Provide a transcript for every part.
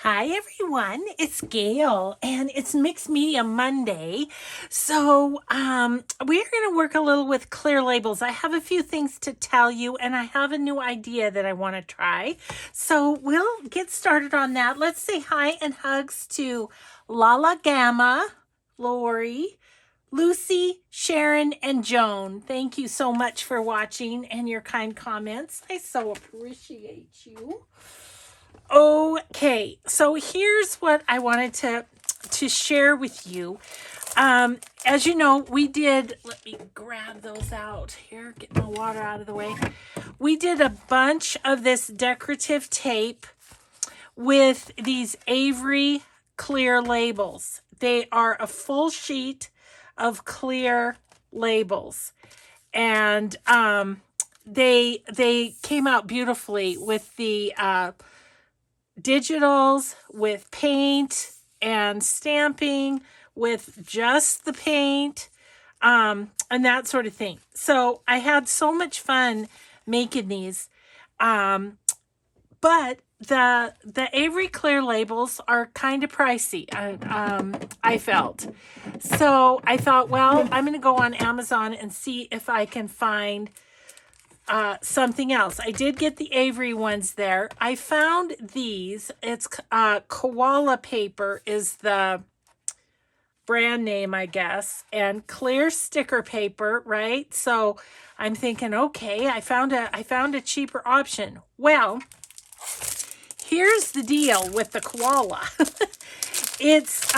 Hi everyone, it's Gail and it's Mixed Media Monday. So we're going to work a little with clear labels. I have a few things to tell you and I have a new idea that I want to try. So we'll get started on that. Let's say hi and hugs to Lala Gamma, Lori, Lucy, Sharon, and Joan. Thank you so much for watching and your kind comments. I so appreciate you. Okay, so here's what I wanted to share with you. As you know, we did, let me grab those out here, get my water out of the way. We did a bunch of this decorative tape with these Avery clear labels. They are a full sheet of clear labels. And they came out beautifully with the digitals, with paint and stamping, with just the paint, and that sort of thing. So I had so much fun making these. But the Avery clear labels are kind of pricey. I felt. So I thought, well, I'm going to go on Amazon and see if I can find something else. I did get the Avery ones there. I found these. It's koala paper is the brand name, I guess, and clear sticker paper, right? So I'm thinking, okay, I found a cheaper option. Well, here's the deal with the koala. It's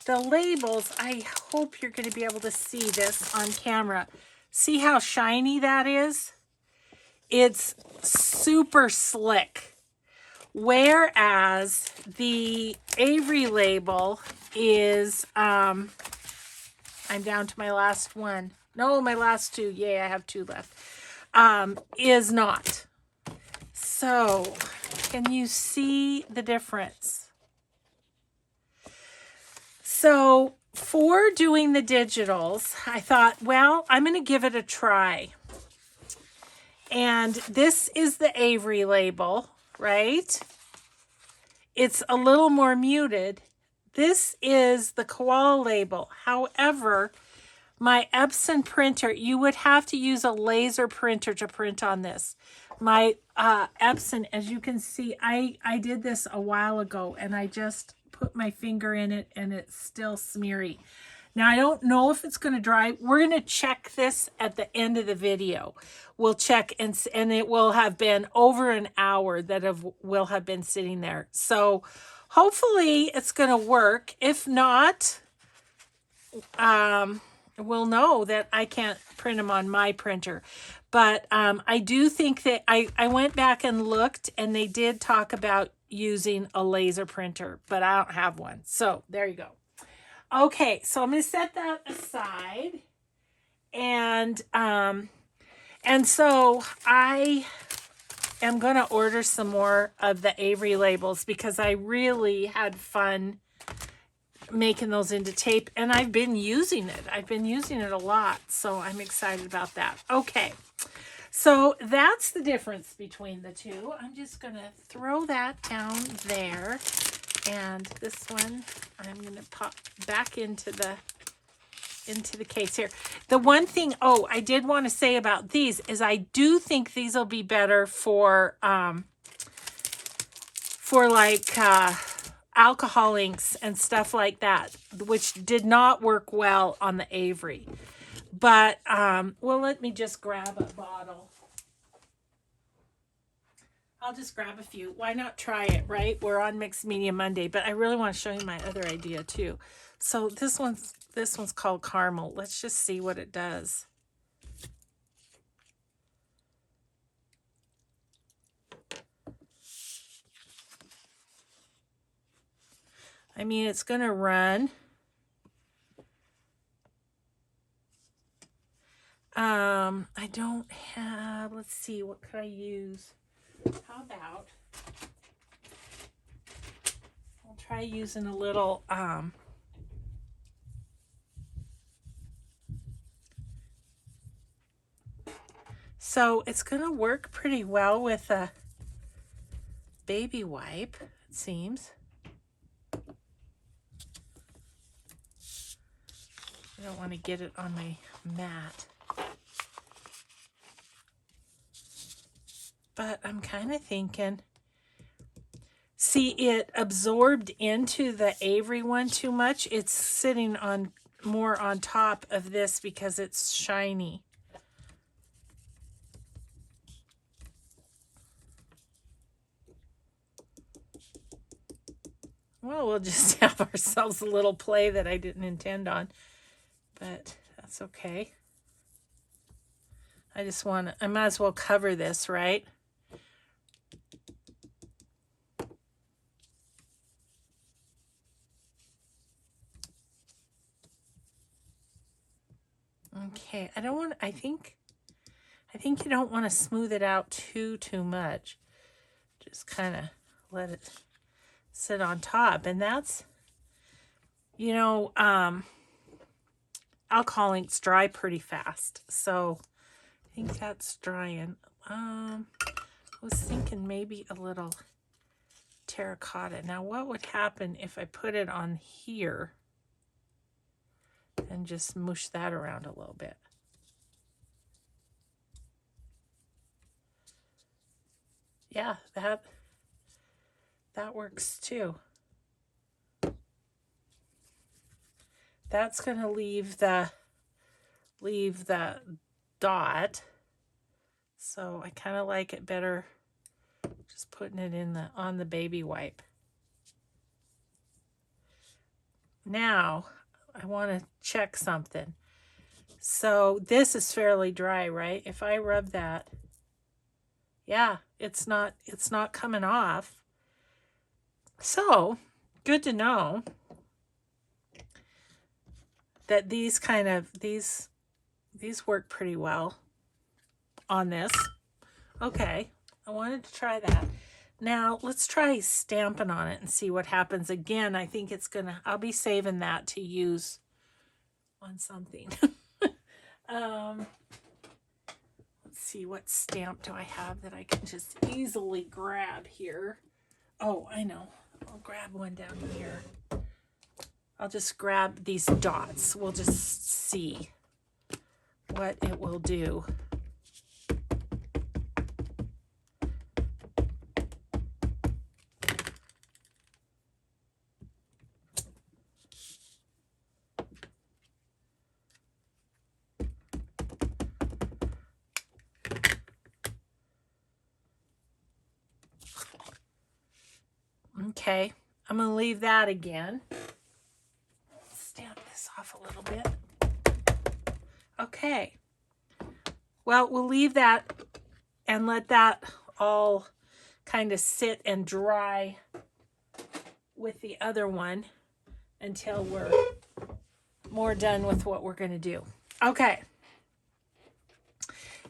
the labels. I hope you're going to be able to see this on camera. See how shiny that is? It's super slick. Whereas the Avery label is, I'm down to my last one. No, my last two. Yay, I have two left. Is not. So, can you see the difference? So, for doing the digitals, I thought, well, I'm going to give it a try. And this is the Avery label, right? It's a little more muted. This is the koala label. However, my Epson printer, you would have to use a laser printer to print on this. My Epson, as you can see, I did this a while ago and I just put my finger in it and it's still smeary. Now, I don't know if it's going to dry. We're going to check this at the end of the video. We'll check and it will have been over an hour that will have been sitting there. So hopefully it's going to work. If not, we'll know that I can't print them on my printer. But I do think that I went back and looked and they did talk about using a laser printer, but I don't have one. So there you go. Okay, so I'm going to set that aside. And so I am going to order some more of the Avery labels because I really had fun making those into tape and I've been using it. I've been using it a lot, so I'm excited about that. Okay, so that's the difference between the two. I'm just going to throw that down there. And this one, I'm going to pop back into the case here. The one thing, I did want to say about these is I do think these will be better for like alcohol inks and stuff like that, which did not work well on the Avery. But, well, let me just grab a bottle. I'll just grab a few. Why not try it, right? We're on Mixed Media Monday, but I really want to show you my other idea too. So this one's called Caramel. Let's just see what it does. I mean, it's going to run. I don't have, let's see, what could I use? How about I'll try using a little so it's going to work pretty well with a baby wipe, it seems. I don't want to get it on my mat. But I'm kind of thinking, see, it absorbed into the Avery one too much. It's sitting on more on top of this because it's shiny. Well, we'll just have ourselves a little play that I didn't intend on, but that's okay. I just want to, I might as well cover this, right? Okay, I don't want, I think you don't want to smooth it out too much. Just kind of let it sit on top. And that's, you know, alcohol inks dry pretty fast. So I think that's drying. I was thinking maybe a little terracotta. Now, what would happen if I put it on here and just mush that around a little bit? Yeah, that works too. That's going to leave the dot. So I kind of like it better just putting it in on the baby wipe. Now, I want to check something. So this is fairly dry, right? If I rub that, yeah, it's not coming off. So, good to know that these work pretty well on this. Okay, I wanted to try that. Now, let's try stamping on it and see what happens. Again, I think I'll be saving that to use on something. Let's see, what stamp do I have that I can just easily grab here? Oh, I know. I'll grab one down here. I'll just grab these dots. We'll just see what it will do. Okay, I'm going to leave that again. Stamp this off a little bit. Okay. Well, we'll leave that and let that all kind of sit and dry with the other one until we're more done with what we're going to do. Okay.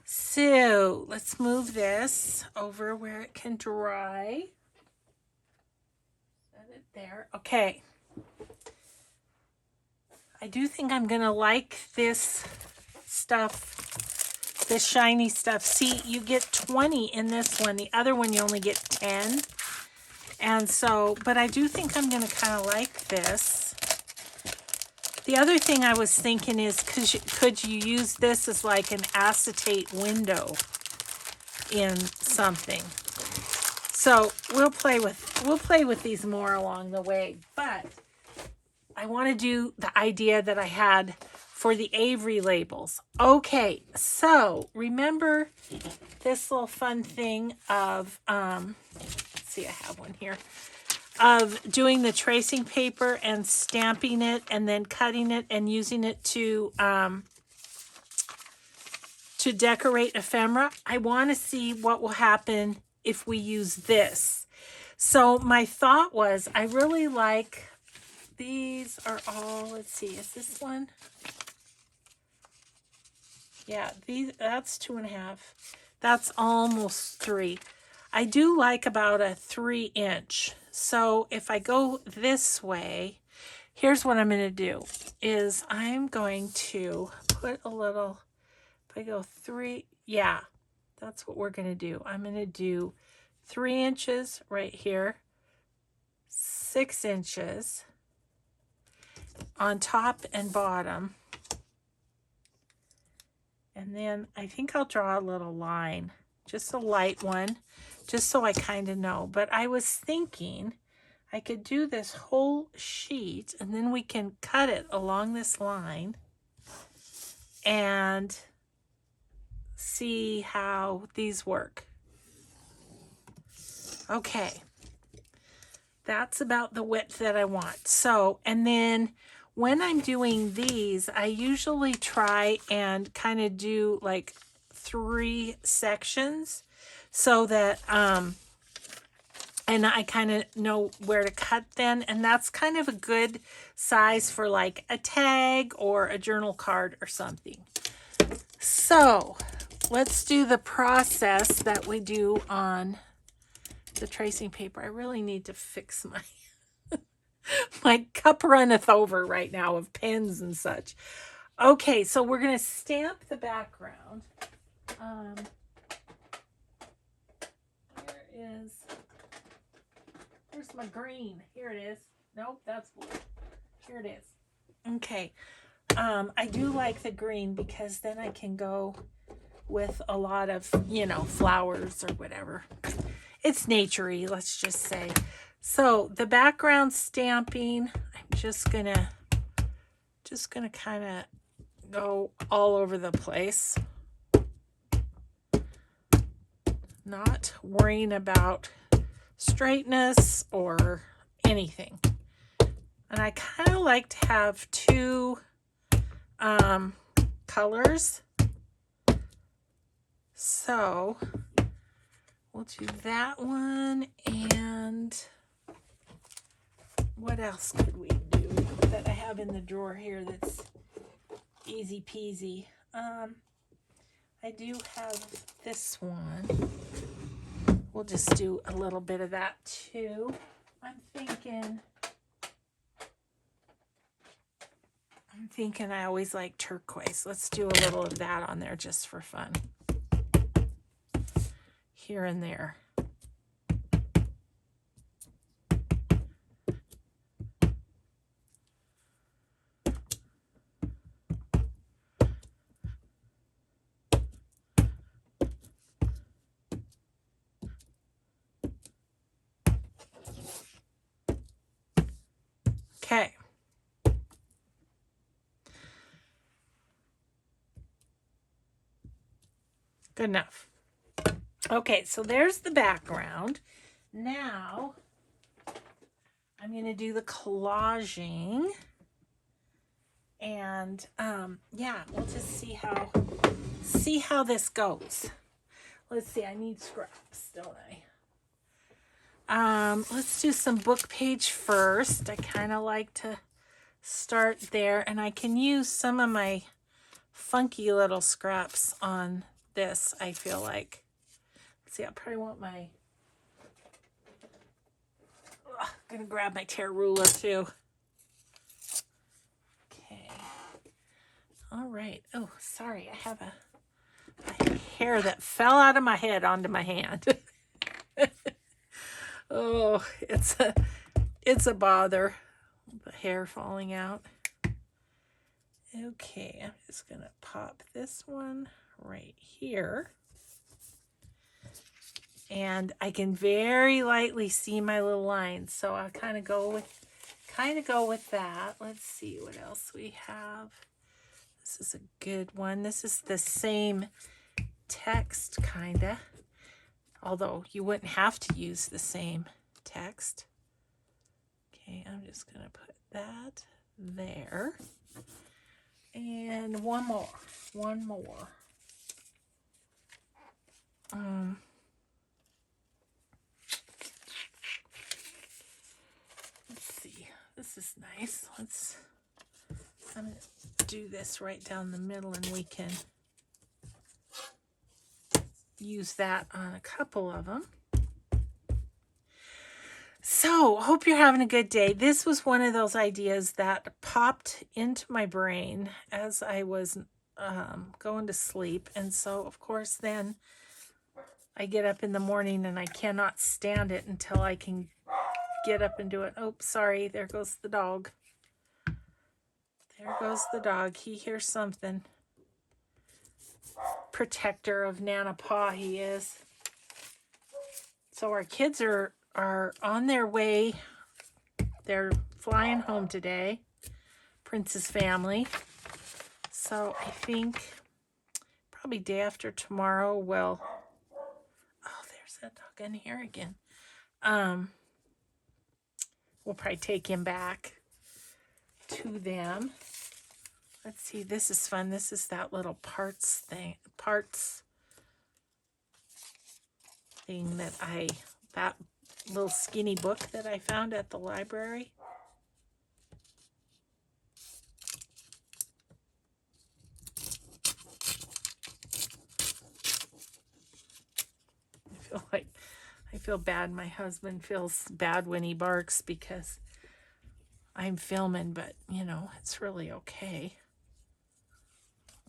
So let's move this over where it can dry. Set it there. Okay. I do think I'm going to like this stuff, this shiny stuff. See, you get 20 in this one. The other one, you only get 10. And so, but I do think I'm going to kind of like this. The other thing I was thinking is, could you use this as like an acetate window in something? So we'll play with these more along the way, but I want to do the idea that I had for the Avery labels. Okay, so remember this little fun thing of, let's see, I have one here, of doing the tracing paper and stamping it and then cutting it and using it to decorate ephemera. I want to see what will happen if we use this. So my thought was, I really like, these are all, let's see, is this one? Yeah, that's 2.5. That's almost 3. I do like about a 3-inch. So if I go this way, here's what I'm going to do, is I'm going to put a little, if I go 3, yeah, that's what we're going to do. I'm going to do 3 inches right here, 6 inches on top and bottom. And then I think I'll draw a little line, just a light one, just so I kind of know. But I was thinking I could do this whole sheet and then we can cut it along this line and see how these work. Okay, that's about the width that I want. So, and then when I'm doing these, I usually try and kind of do like 3 sections so that, and I kind of know where to cut then. And that's kind of a good size for like a tag or a journal card or something. So let's do the process that we do on the tracing paper. I really need to fix my cup runneth over right now of pens and such. Okay, so we're going to stamp the background. Here's my green. Here it is. Nope, that's blue. Here it is. Okay. I do like the green because then I can go with a lot of, you know, flowers or whatever. It's naturey, let's just say. So the background stamping, I'm just gonna kind of go all over the place. Not worrying about straightness or anything. And I kind of like to have 2 colors. So we'll do that one. And what else could we do that I have in the drawer here that's easy peasy? I do have this one. We'll just do a little bit of that too. I'm thinking I always like turquoise. Let's do a little of that on there just for fun. Here and there. Okay. Good enough. Okay, so there's the background. Now I'm going to do the collaging. And yeah, we'll just see how this goes. Let's see, I need scraps, don't I? Let's do some book page first. I kind of like to start there, and I can use some of my funky little scraps on this, I feel like. Let's see, I probably want my, I'm gonna grab my tear ruler too. Okay. All right. Oh, sorry, I have a hair that fell out of my head onto my hand. Oh, it's a bother. The hair falling out. Okay, I'm just gonna pop this one right here. And I can very lightly see my little lines. So I'll kind of go with that. Let's see what else we have. This is a good one. This is the same text, kinda. Although you wouldn't have to use the same text. Okay, I'm just gonna put that there. And one more. Let's see. This is nice. I'm gonna do this right down the middle, and we can use that on a couple of them. So, hope you're having a good day. This was one of those ideas that popped into my brain as I was going to sleep. And so, of course, then I get up in the morning and I cannot stand it until I can get up and do it. Oh, sorry. There goes the dog. There goes the dog. He hears something. Protector of Nana Pa, he is. So our kids are on their way. They're flying home today. Prince's family. So I think probably day after tomorrow we'll... Oh, there's that dog in here again. We'll probably take him back to them. Let's see, this is fun. This is that little parts thing that little skinny book that I found at the library. I feel bad. My husband feels bad when he barks because I'm filming, but you know, it's really okay.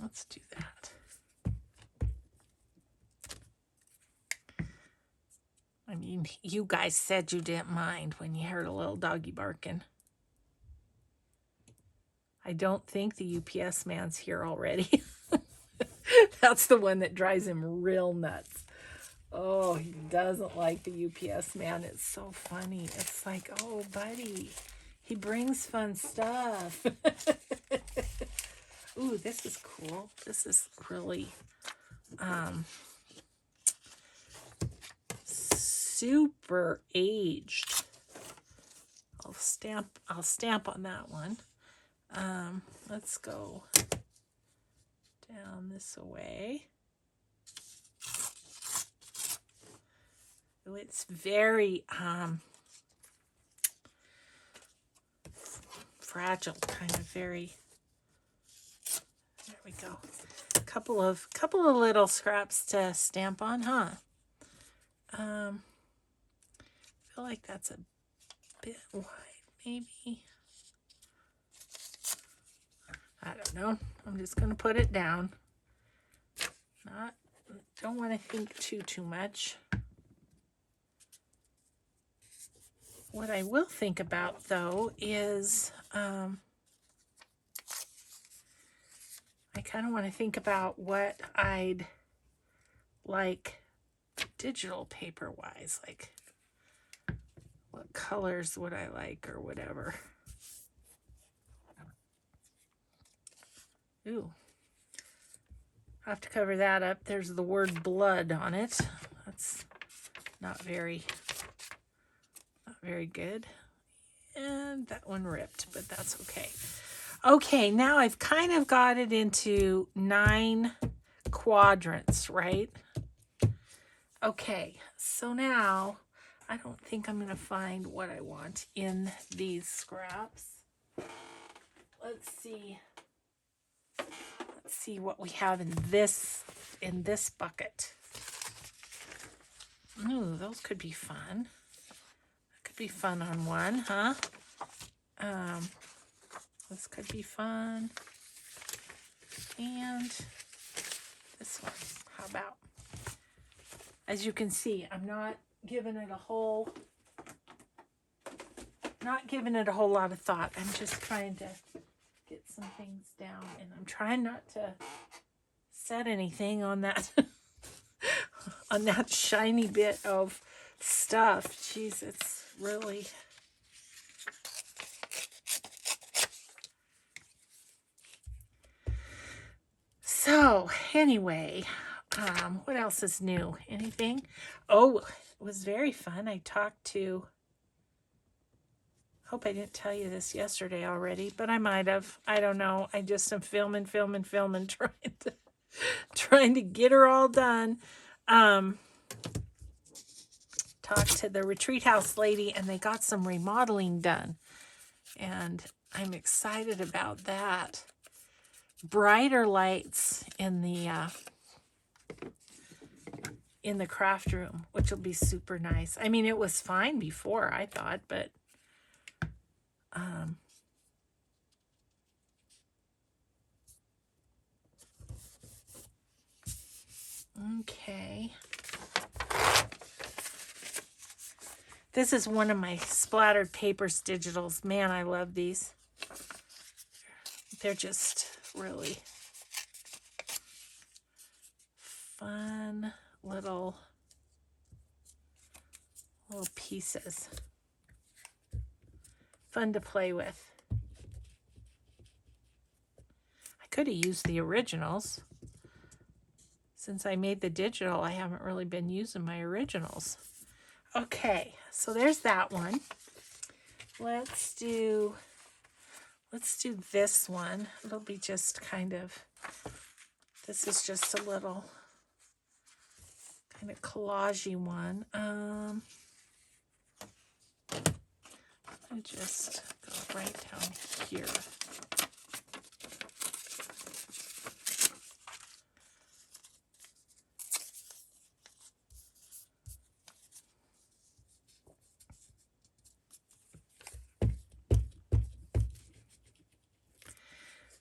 Let's do that. I mean, you guys said you didn't mind when you heard a little doggy barking. I don't think the UPS man's here already. That's the one that drives him real nuts. Oh, he doesn't like the UPS man. It's so funny. It's like, oh, buddy, he brings fun stuff. Ooh, this is cool. This is really super aged. I'll stamp on that one. Let's go down this way. Ooh, it's very fragile, kind of very. There we go. Couple of little scraps to stamp on, huh? I feel like that's a bit wide, maybe. I don't know. I'm just gonna put it down. Don't want to think too much. What I will think about though is I kind of want to think about what I'd like digital paper wise, like what colors would I like or whatever. Ooh, I have to cover that up. There's the word blood on it. That's not very good. And that one ripped, but that's okay. Okay, now I've kind of got it into 9 quadrants, right? Okay, so now I don't think I'm going to find what I want in these scraps. Let's see what we have in this bucket. Ooh, those could be fun. That could be fun on one, huh? This could be fun. And this one, how about? As you can see, I'm not giving it a whole lot of thought. I'm just trying to get some things down, and I'm trying not to set anything on that on that shiny bit of stuff. Jeez, it's really... So anyway, what else is new? Anything? Oh, it was very fun. I talked to, hope I didn't tell you this yesterday already, but I might have. I don't know. I just am filming, trying to get her all done. Talked to the retreat house lady, and they got some remodeling done, and I'm excited about that. Brighter lights in the craft room, which will be super nice. I mean, it was fine before, I thought, but okay. This is one of my splattered papers digitals. Man, I love these. They're just really fun little pieces. Fun to play with. I could have used the originals. Since I made the digital, I haven't really been using my originals. Okay, so there's that one. Let's do this one. It'll be just kind of, this is just a little kind of collagey one. I just go right down here.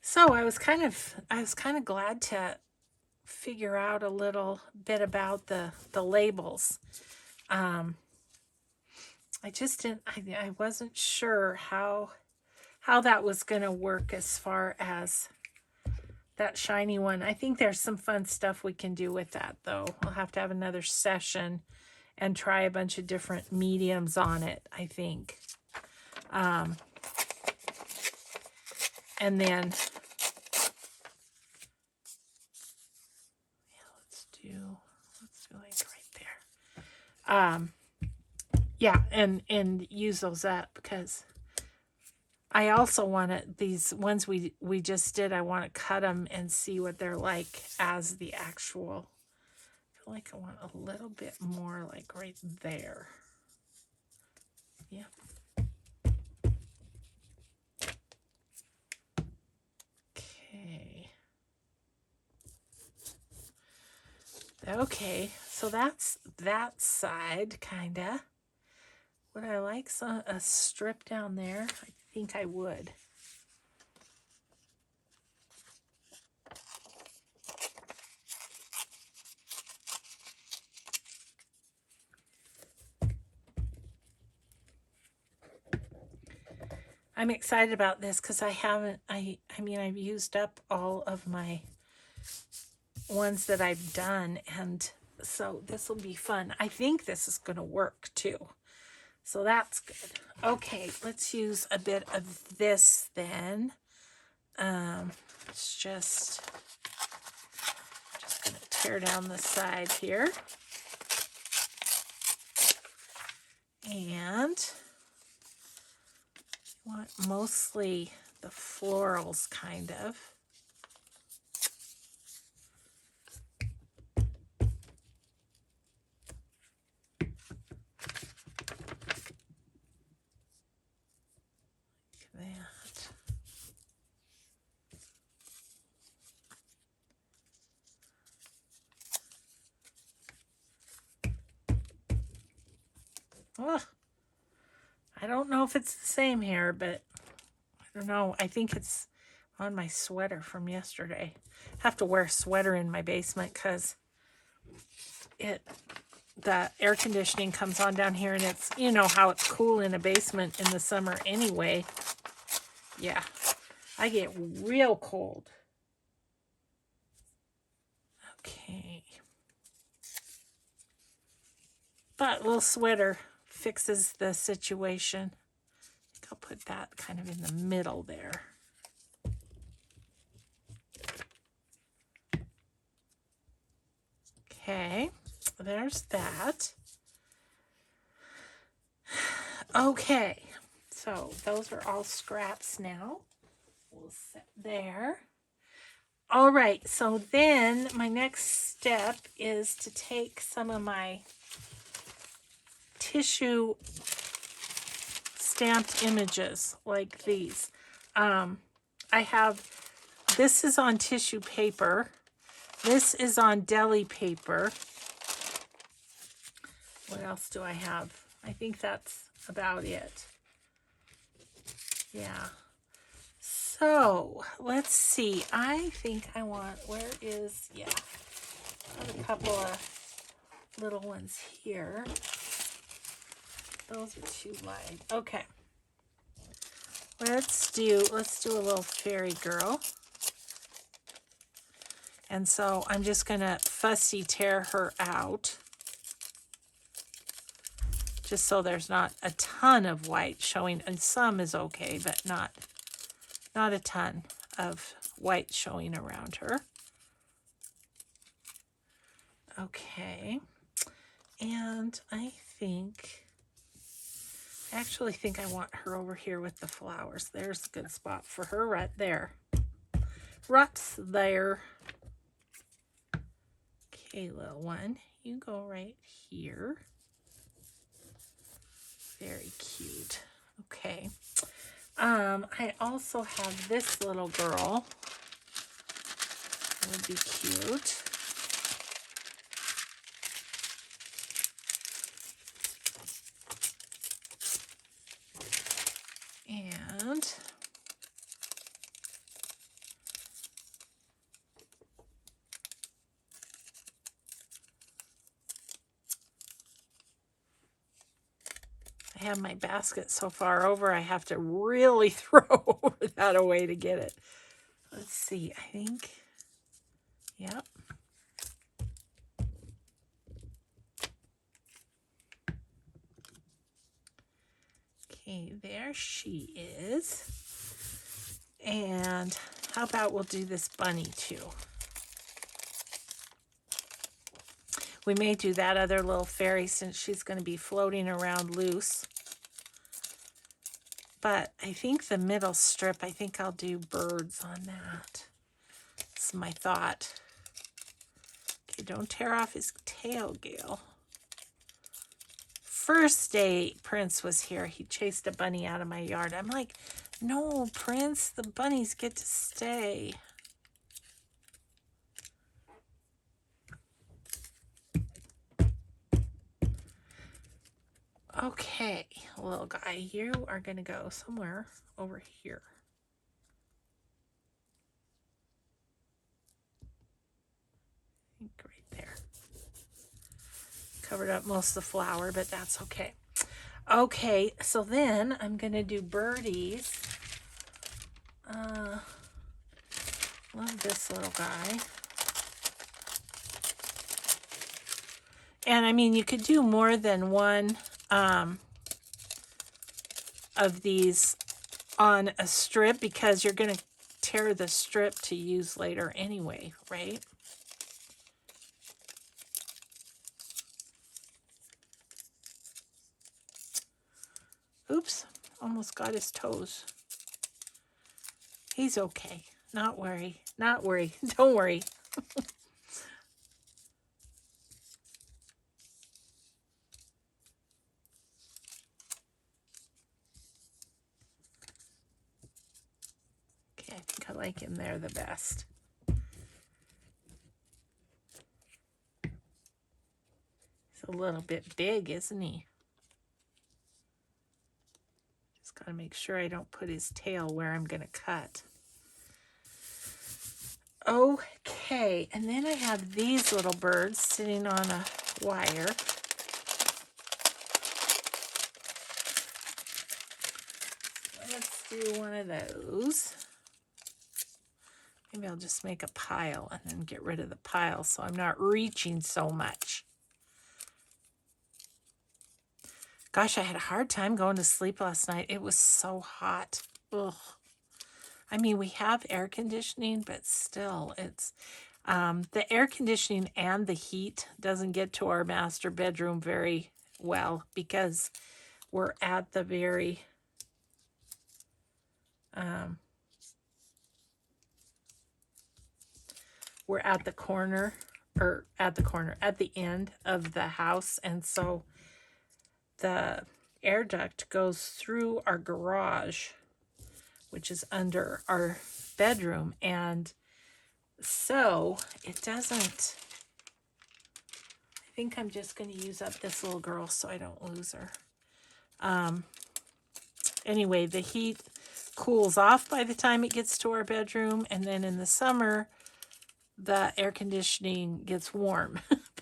So I was kind of glad to figure out a little bit about the labels. I just didn't, I wasn't sure how that was going to work as far as that shiny one. I think there's some fun stuff we can do with that, though. We'll have to have another session and try a bunch of different mediums on it, I think. And then, let's do like right there. Yeah, and use those up, because I also want to, these ones we just did, I want to cut them and see what they're like as the actual. I feel like I want a little bit more like right there. Yeah. Okay, so that's that side, kinda. Would I like a strip down there? I think I would. I'm excited about this because I mean, I've used up all of my ones that I've done, and so this will be fun. I think this is going to work too, so that's good. Okay, let's use a bit of this then. It's just going to tear down the side here, and I want mostly the florals, kind of. Oh, I don't know if it's the same here, but I don't know. I think it's on my sweater from yesterday. I have to wear a sweater in my basement because the air conditioning comes on down here, and it's, you know how it's cool in a basement in the summer anyway. Yeah, I get real cold. Okay. But a little sweater fixes the situation. I think I'll put that kind of in the middle there. Okay, there's that. Okay, so those are all scraps now. We'll set there. All right, so then my next step is to take some of my tissue stamped images like these. I have, this is on tissue paper. This is on deli paper. What else do I have? I think that's about it. Yeah. So let's see. I think I want, where is, yeah, I have a couple of little ones here. Those are too light. Okay. Let's do a little fairy girl. And so I'm just going to fussy tear her out. Just so there's not a ton of white showing. And some is okay, but not a ton of white showing around her. Okay. And I actually think I want her over here with the flowers. There's a good spot for her right there. Right there. Okay, little one, you go right here. Very cute. Okay. I also have this little girl. That would be cute. And I have my basket so far over, I have to really throw that away to get it. Let's see, I think, yep. Okay, there she is. And how about we'll do this bunny too? We may do that other little fairy since she's going to be floating around loose. But I think the middle strip, I think I'll do birds on that. That's my thought. Okay, don't tear off his tail, Gail. First day Prince was here, he chased a bunny out of my yard. I'm like, no, Prince, the bunnies get to stay. Okay, little guy, you are going to go somewhere over here. I think right there. Covered up most of the flower, but that's okay. Okay, so then I'm going to do birdies. Love this little guy. And I mean, you could do more than one of these on a strip because you're going to tear the strip to use later anyway, right? Oops, almost got his toes. He's okay. Not worry. Not worry. Don't worry. Okay, I think I like him there the best. He's a little bit big, isn't he? Just got to make sure I don't put his tail where I'm going to cut. Okay, and then I have these little birds sitting on a wire. Let's do one of those. Maybe I'll just make a pile and then get rid of the pile so I'm not reaching so much. Gosh, I had a hard time going to sleep last night. It was so hot. Ugh. I mean, we have air conditioning, but still, it's the air conditioning and the heat doesn't get to our master bedroom very well because we're at the very we're at the corner, or at the end of the house, and so the air duct goes through our garage, which is under our bedroom, and so it doesn't. I think I'm just going to use up this little girl so I don't lose her. Anyway, the heat cools off by the time it gets to our bedroom, and then in the summer the air conditioning gets warm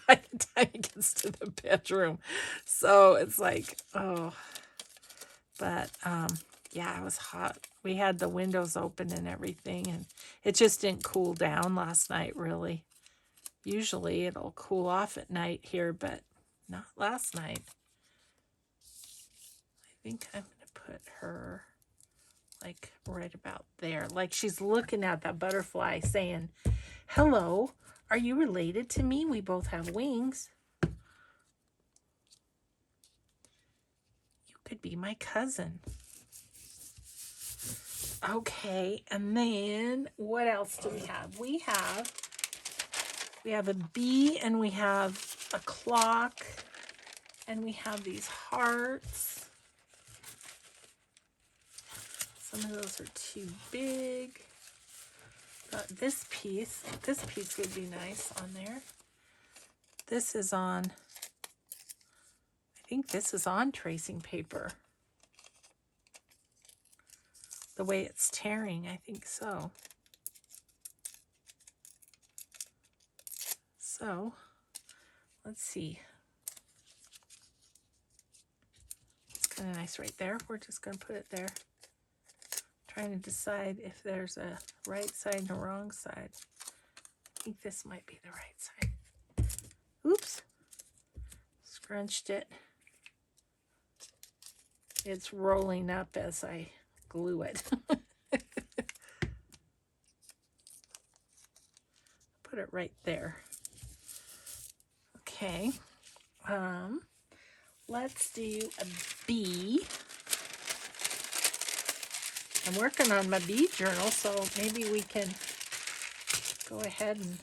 by the time it gets to the bedroom. So it's like, oh, but yeah, it was hot. We had the windows open and everything, and it just didn't cool down last night, really. Usually it'll cool off at night here, but not last night. I think I'm going to put her like right about there. Like she's looking at that butterfly saying, hello, are you related to me? We both have wings. You could be my cousin. Okay, and then what else do we have? We have a bee, and we have a clock, and we have these hearts. Some of those are too big. This piece would be nice on there. This is on, I think this is on tracing paper. The way it's tearing, I think so. So, let's see. It's kind of nice right there. We're just going to put it there. Trying to decide if there's a right side and a wrong side. I think this might be the right side. Oops. Scrunched it. It's rolling up as I glue it. Put it right there. Okay. Let's do a bee. I'm working on my bee journal, so maybe we can go ahead and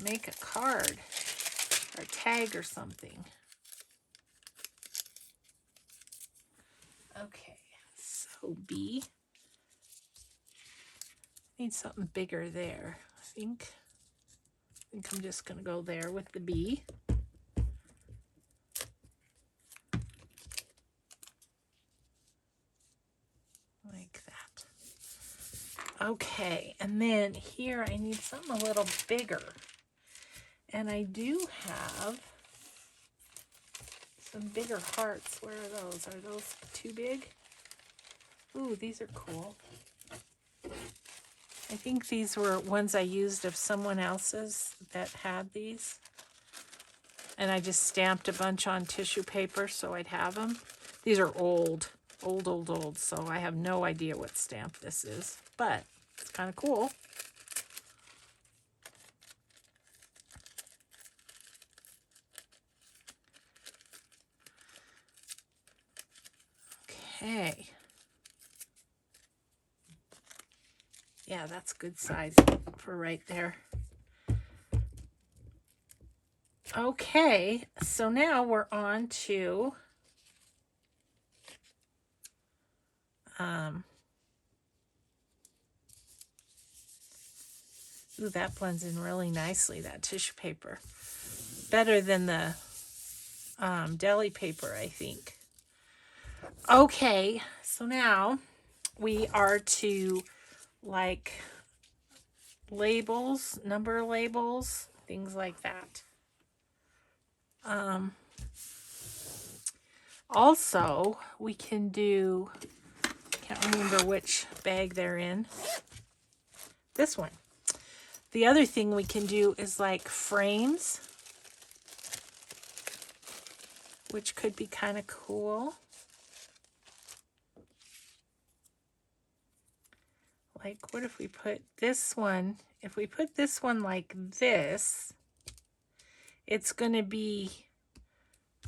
make a card or a tag or something. Okay, so bee. Need something bigger there. I think I'm just going to go there with the bee. Like that. Okay, and then here I need something a little bigger. And I do have some bigger hearts. Where are those? Are those too big? Ooh, these are cool. I think these were ones I used of someone else's that had these. And I just stamped a bunch on tissue paper so I'd have them. These are old, so I have no idea what stamp this is. But it's kind of cool. Okay. Yeah, that's good size for right there. Okay, so now we're on to ooh, that blends in really nicely, that tissue paper. Better than the deli paper, I think. Okay, so now we are to like labels, number labels, things like that. Also, we can do, can't remember which bag they're in. This one. The other thing we can do is like frames, which could be kind of cool. Like, what if we put this one, if we put this one like this, it's going to be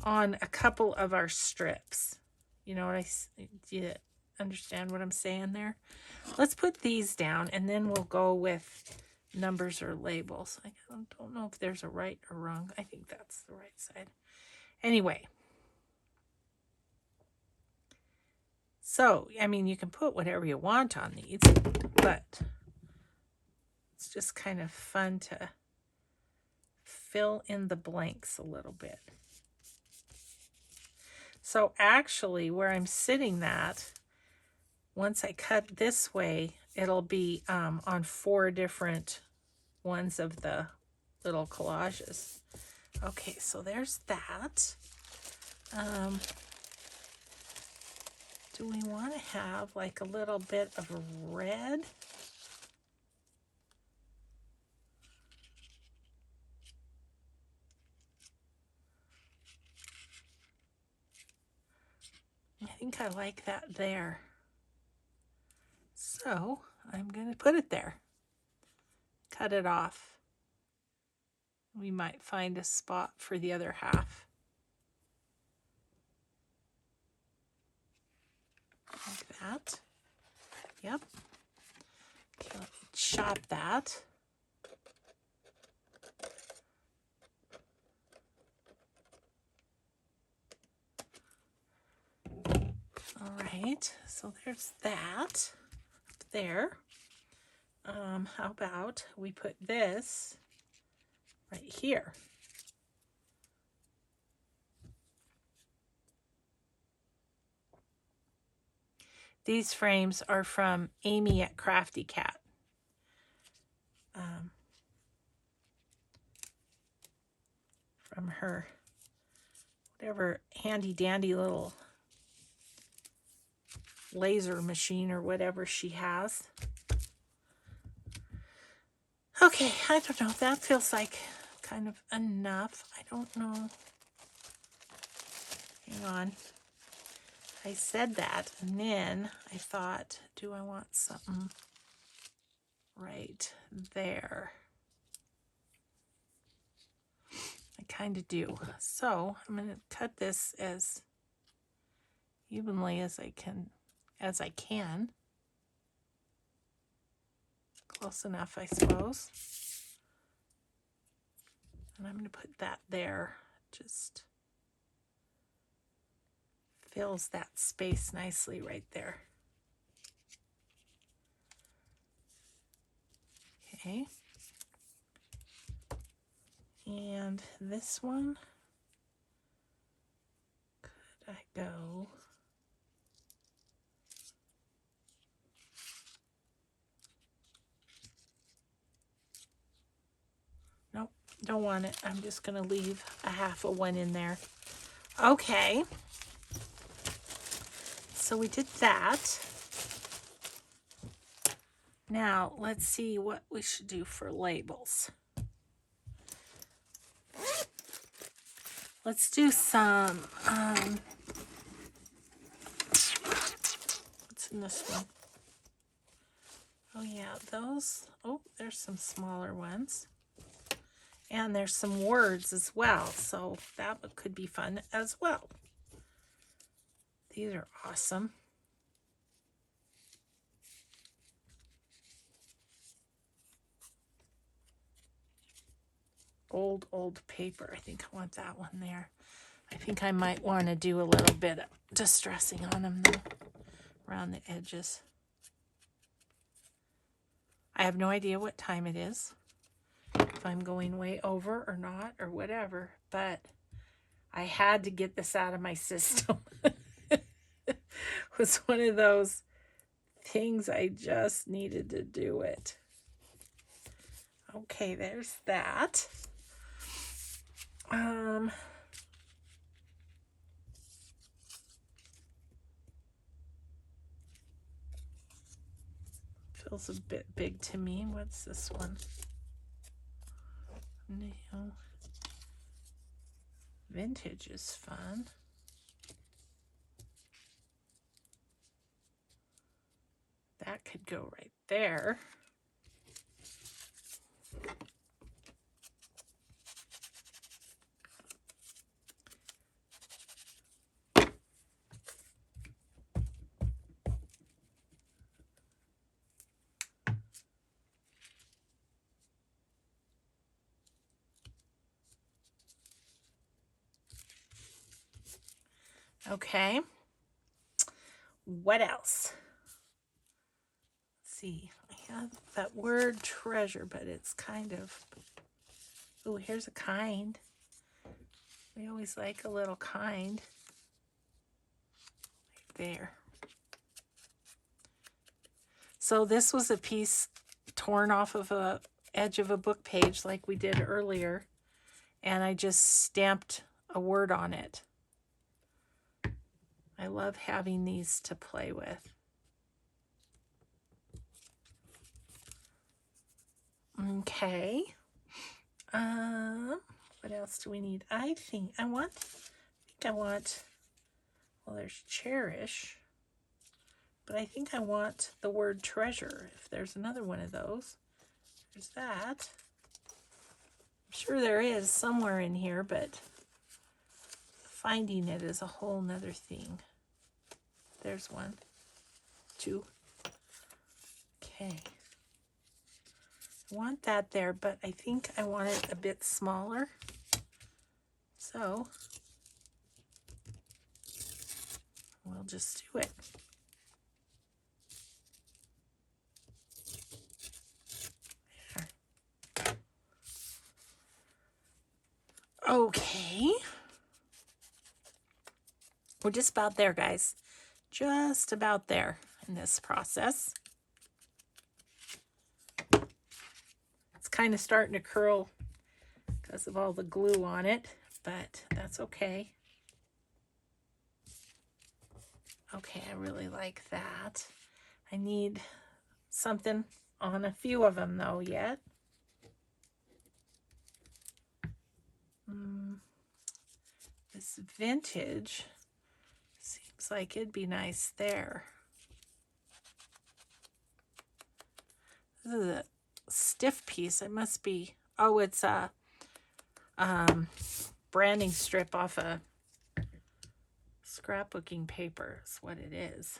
on a couple of our strips. You know what do you understand what I'm saying there? Let's put these down, and then we'll go with numbers or labels. I don't know if there's a right or wrong. I think that's the right side. Anyway. So, I mean, you can put whatever you want on these, but it's just kind of fun to fill in the blanks a little bit. So actually, where I'm sitting that, once I cut this way, it'll be on 4 different ones of the little collages. Okay, so there's that. Do we want to have like a little bit of red? I think I like that there. So I'm going to put it there. Cut it off. We might find a spot for the other half. Like that. Yep. Okay, let me chop that. All right, so there's that up there. How about we put this right here? These frames are from Amy at Crafty Cat. From her, whatever handy dandy little laser machine or whatever she has. Okay, I don't know. That feels like kind of enough. I don't know. Hang on. I said that, and then I thought, do I want something right there? I kind of do. So I'm going to cut this as evenly as I can. Close enough, I suppose. And I'm going to put that there. Just fills that space nicely right there. Okay. And this one, could I go? Nope, don't want it. I'm just going to leave a half of one in there. Okay. So we did that. Now, let's see what we should do for labels. Let's do some, what's in this one? Oh yeah, those, oh, there's some smaller ones. And there's some words as well, so that could be fun as well. These are awesome. Old paper. I think I want that one there. I think I might want to do a little bit of distressing on them though, around the edges. I have no idea what time it is, if I'm going way over or not or whatever, but I had to get this out of my system. It was one of those things I just needed to do it. Okay, there's that. Feels a bit big to me. What's this one? No. Vintage is fun. That could go right there. Okay. What else? Let's see. I have that word treasure, but it's kind of... Oh, here's a kind. We always like a little kind. Right there. So this was a piece torn off of a edge of a book page like we did earlier, and I just stamped a word on it. I love having these to play with. Okay. What else do we need? I think I want, well, there's cherish, but I think I want the word treasure. If there's another one of those, there's that. I'm sure there is somewhere in here, but finding it is a whole nother thing. There's one, two. Okay. I want that there, but I think I want it a bit smaller. So we'll just do it. There. Okay. We're just about there, guys. Just about there in this process. It's kind of starting to curl because of all the glue on it, but that's okay. Okay, I really like that. I need something on a few of them though yet. This vintage seems like it'd be nice there. This is a stiff piece. It must be, oh, it's a branding strip off a scrapbooking paper is what it is.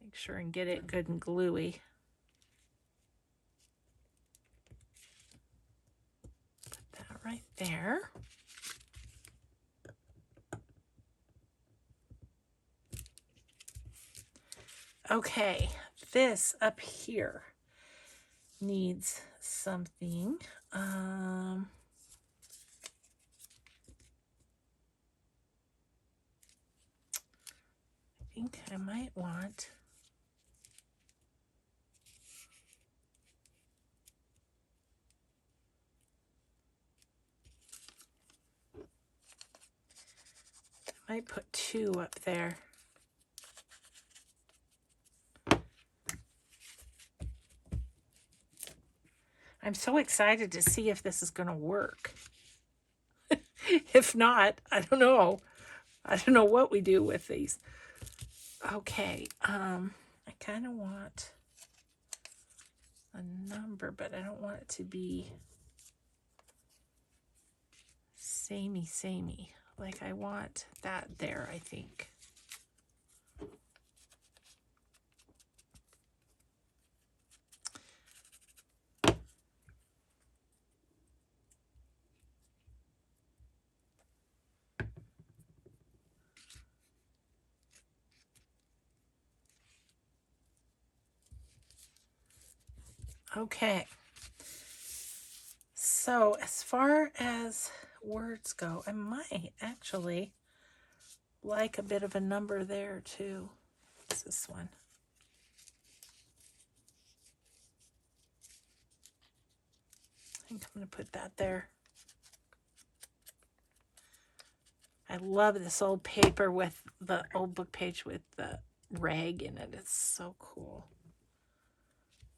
Make sure and get it good and gluey. Put that right there. Okay, this up here needs something. I think I might want put two up there. I'm so excited to see if this is going to work. If not, I don't know. I don't know what we do with these. Okay, I kind of want a number, but I don't want it to be samey. Like I want that there, I think. Okay, so as far as words go, I might actually like a bit of a number there too. What's this one? I think I'm going to put that there. I love this old paper with the old book page with the rag in it. It's so cool.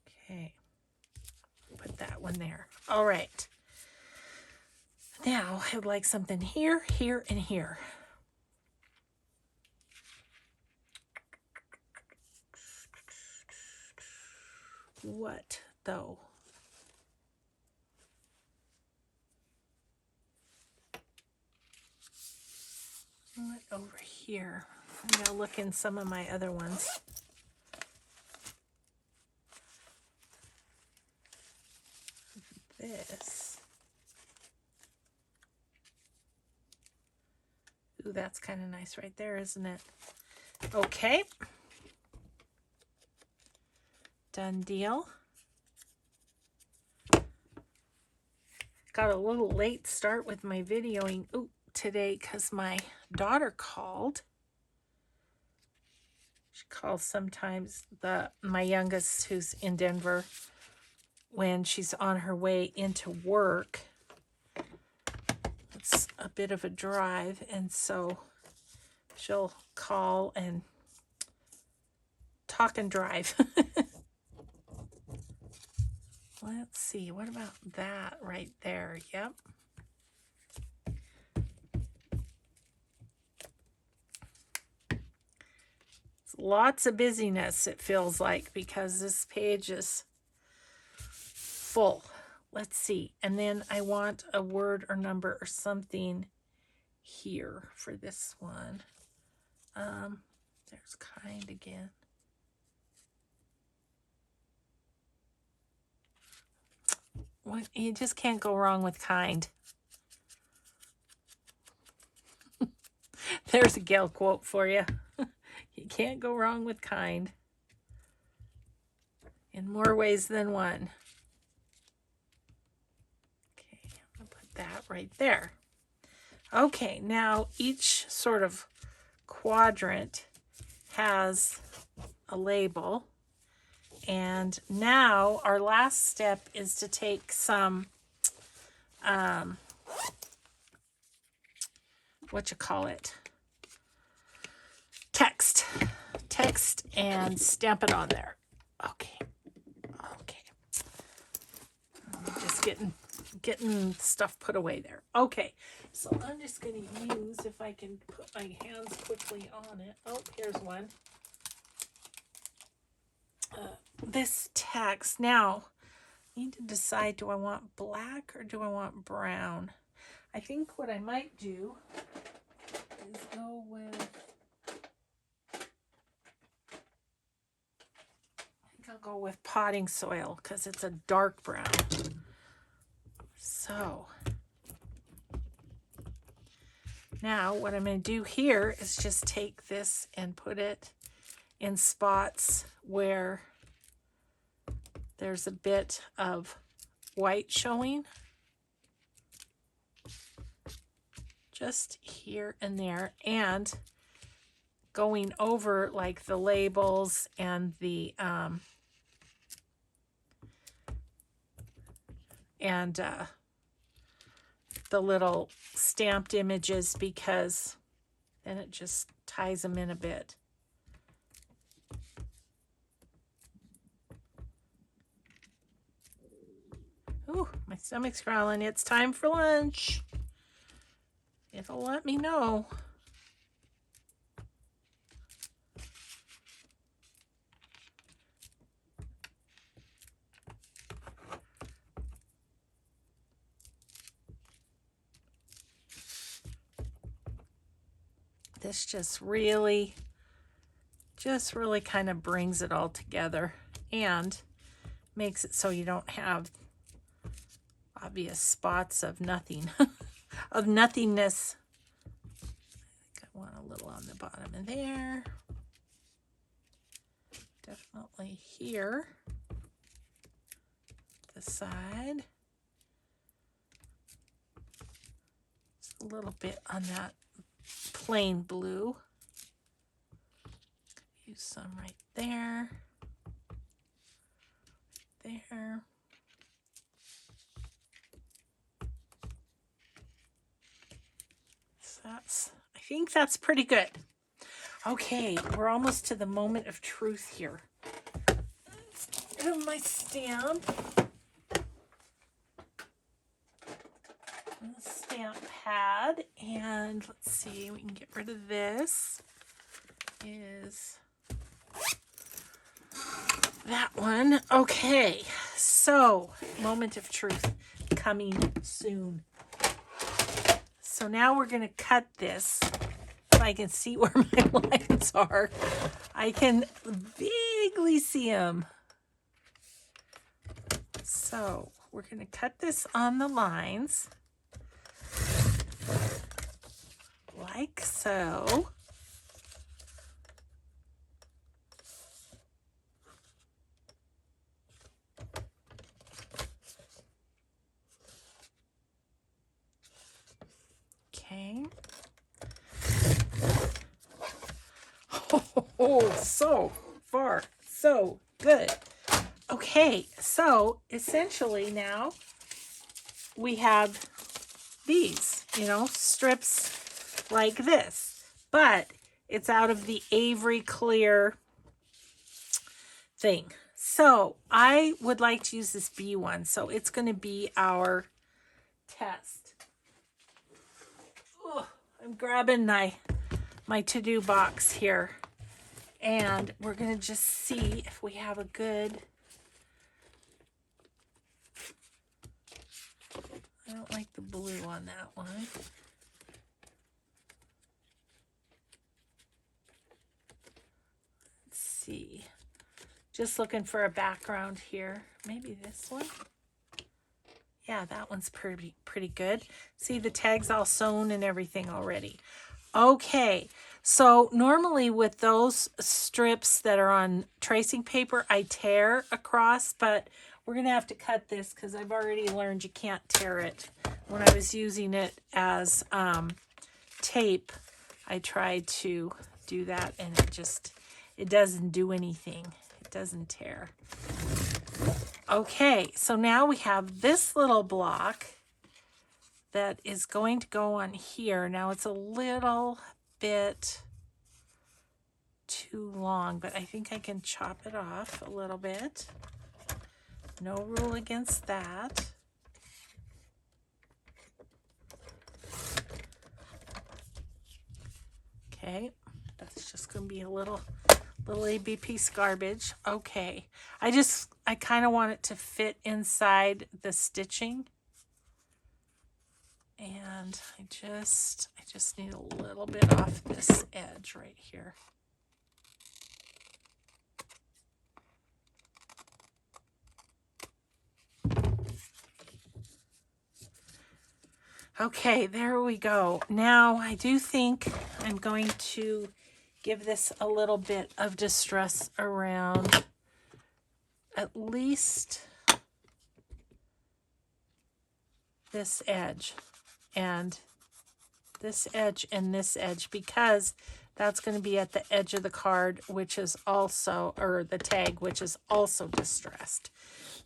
Okay. Put that one there. All right. Now I would like something here, here, and here. What though? What over here? I'm going to look in some of my other ones. This. Ooh, that's kind of nice right there, isn't it? Okay. Done deal. Got a little late start with my videoing today because my daughter called. She calls sometimes, my youngest who's in Denver. when she's on her way into work. It's a bit of a drive, and so she'll call and talk and drive. Let's see, what about that right there? Yep. It's lots of busyness, it feels like, because this page is full. Let's see. And then I want a word or number or something here for this one. There's kind again. What, you just can't go wrong with kind. There's a Gail quote for you. You can't go wrong with kind. In more ways than one. Okay, I'm going to put that right there. Okay, now each sort of quadrant has a label. And now our last step is to take some, text and stamp it on there. Okay. I'm just getting stuff put away there. Okay, so I'm just going to use, if I can put my hands quickly on it. Oh, here's one. This text. Now, I need to decide, do I want black or do I want brown? I think what I might do is go with, I'll go with potting soil because it's a dark brown. So now what I'm going to do here is just take this and put it in spots where there's a bit of white showing. Just here and there, and going over like the labels and the little stamped images, because then it just ties them in a bit. Ooh, my stomach's growling. It's time for lunch. It'll let me know. This just really kind of brings it all together and makes it so you don't have obvious spots of nothing, of nothingness. I think I want a little on the bottom of there. Definitely here. The side. Just a little bit on that plain blue. Use some right there. There. So I think that's pretty good. Okay, we're almost to the moment of truth here. Let's get rid of my stamp. The stamp pad, and let's see, we can get rid of this. Is that one. Okay, so moment of truth coming soon. So now we're going to cut this. If I can see where my lines are, I can vaguely see them. So we're going to cut this on the lines like so. Okay. Oh, so far, so good. Okay, so essentially now we have these, you know, strips like this, but it's out of the Avery clear thing. So I would like to use this B one, so it's going to be our test. Ugh, I'm grabbing my to-do box here, and we're going to just see if we have a good... I don't like the blue on that one. Let's see. Just looking for a background here. Maybe this one. Yeah, that one's pretty good. See, the tag's all sewn and everything already. Okay, so normally with those strips that are on tracing paper, I tear across, but we're going to have to cut this because I've already learned you can't tear it. When I was using it as tape, I tried to do that, and it doesn't do anything. It doesn't tear. Okay, so now we have this little block that is going to go on here. Now it's a little bit too long, but I think I can chop it off a little bit. No rule against that. Okay, that's just going to be a little AB piece garbage. Okay, I kind of want it to fit inside the stitching, and I just need a little bit off this edge right here. Okay, there we go. Now I do think I'm going to give this a little bit of distress around at least this edge and this edge and this edge, because that's going to be at the edge of the card, which is also, or the tag, which is also distressed.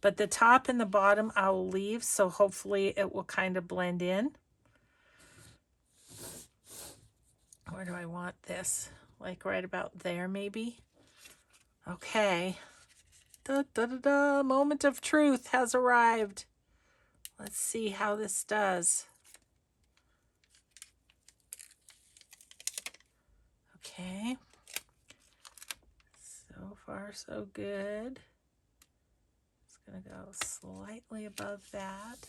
But the top and the bottom I'll leave, so hopefully it will kind of blend in. Where do I want this? Like right about there, maybe? Okay. Da, da, da, da. Moment of truth has arrived. Let's see how this does. Okay. So far, so good. It's going to go slightly above that.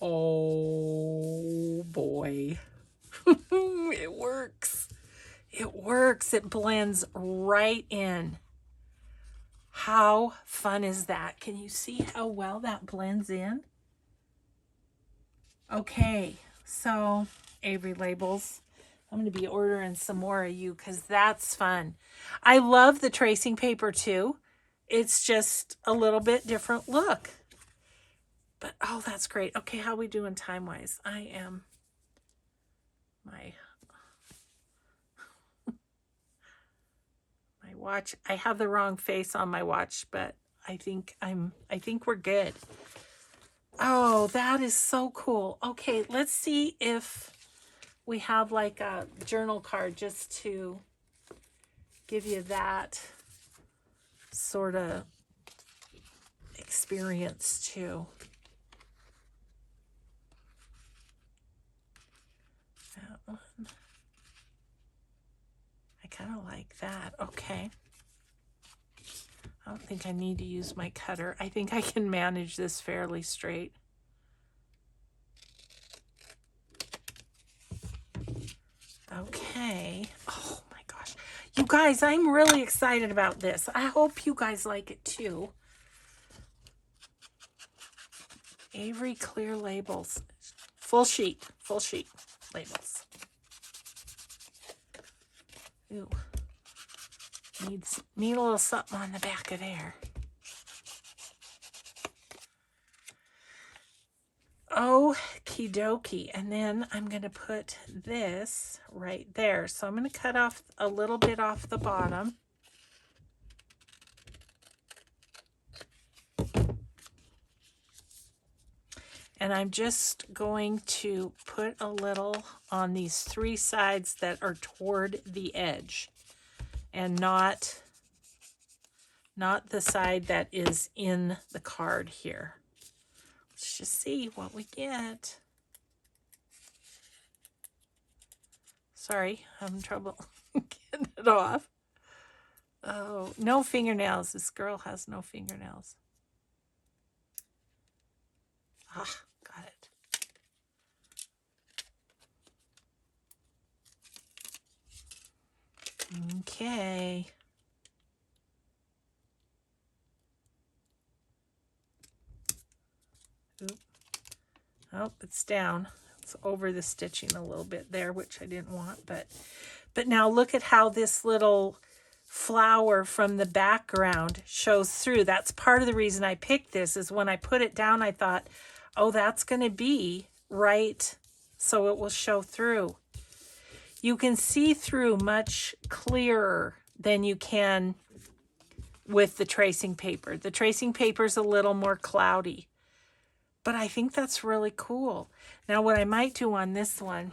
Oh, boy. It works. It works. It blends right in. How fun is that? Can you see how well that blends in? Okay, so Avery labels. I'm going to be ordering some more of you because that's fun. I love the tracing paper too. It's just a little bit different look. But, oh, that's great. Okay, how are we doing time-wise? I am... My watch. I have the wrong face on my watch, but I think we're good. Oh, that is so cool. Okay, let's see if we have like a journal card just to give you that sort of experience too. That one. I kind of like that. Okay. I don't think I need to use my cutter. I think I can manage this fairly straight. Okay. Oh my gosh. You guys, I'm really excited about this. I hope you guys like it too. Avery clear labels. Full sheet labels. Ooh. Need a little something on the back of there. Okie dokie. And then I'm going to put this right there. So I'm going to cut off a little bit off the bottom. And I'm just going to put a little on these 3 sides that are toward the edge, and not the side that is in the card here. Let's just see what we get. Sorry, I'm having trouble getting it off. Oh, no fingernails. This girl has no fingernails. Ah, got it. Okay. Oop. Oh, it's down. It's over the stitching a little bit there, which I didn't want, but now look at how this little flower from the background shows through. That's part of the reason I picked this, is when I put it down, I thought, oh, that's going to be right, so it will show through. You can see through much clearer than you can with the tracing paper. The tracing paper is a little more cloudy, but I think that's really cool. Now, what I might do on this one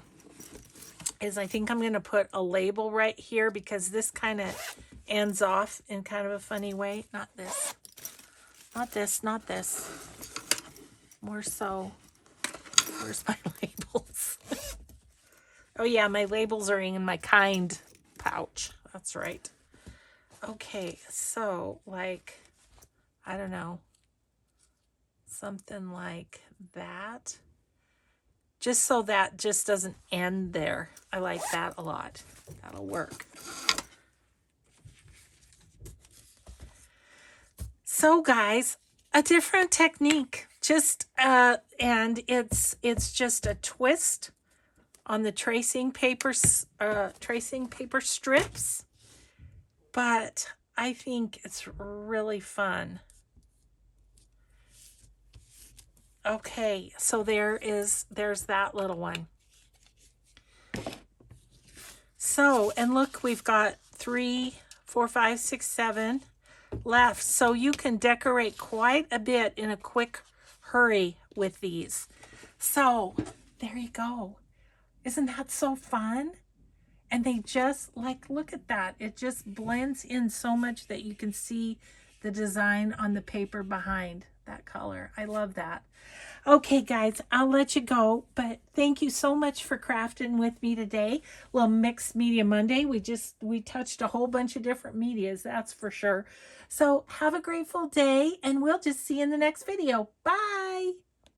is I think I'm going to put a label right here, because this kind of ends off in kind of a funny way. Not this. Not this. Not this. More so. Where's my labels? Oh, yeah, my labels are in my kind pouch. That's right. Okay, so, like, I don't know. Something like that. Just so that just doesn't end there. I like that a lot. That'll work. So guys, a different technique. Just and it's just a twist on the tracing paper strips. But I think it's really fun. Okay, so there's that little one. So, and look, we've got 3, 4, 5, 6, 7 left. So you can decorate quite a bit in a quick hurry with these. So there you go. Isn't that so fun? And they just, like, look at that. It just blends in so much that you can see the design on the paper behind that color. I love that. Okay, guys, I'll let you go, but thank you so much for crafting with me today. Little Mixed Media Monday. We touched a whole bunch of different medias, that's for sure. So have a grateful day, and we'll just see you in the next video. Bye.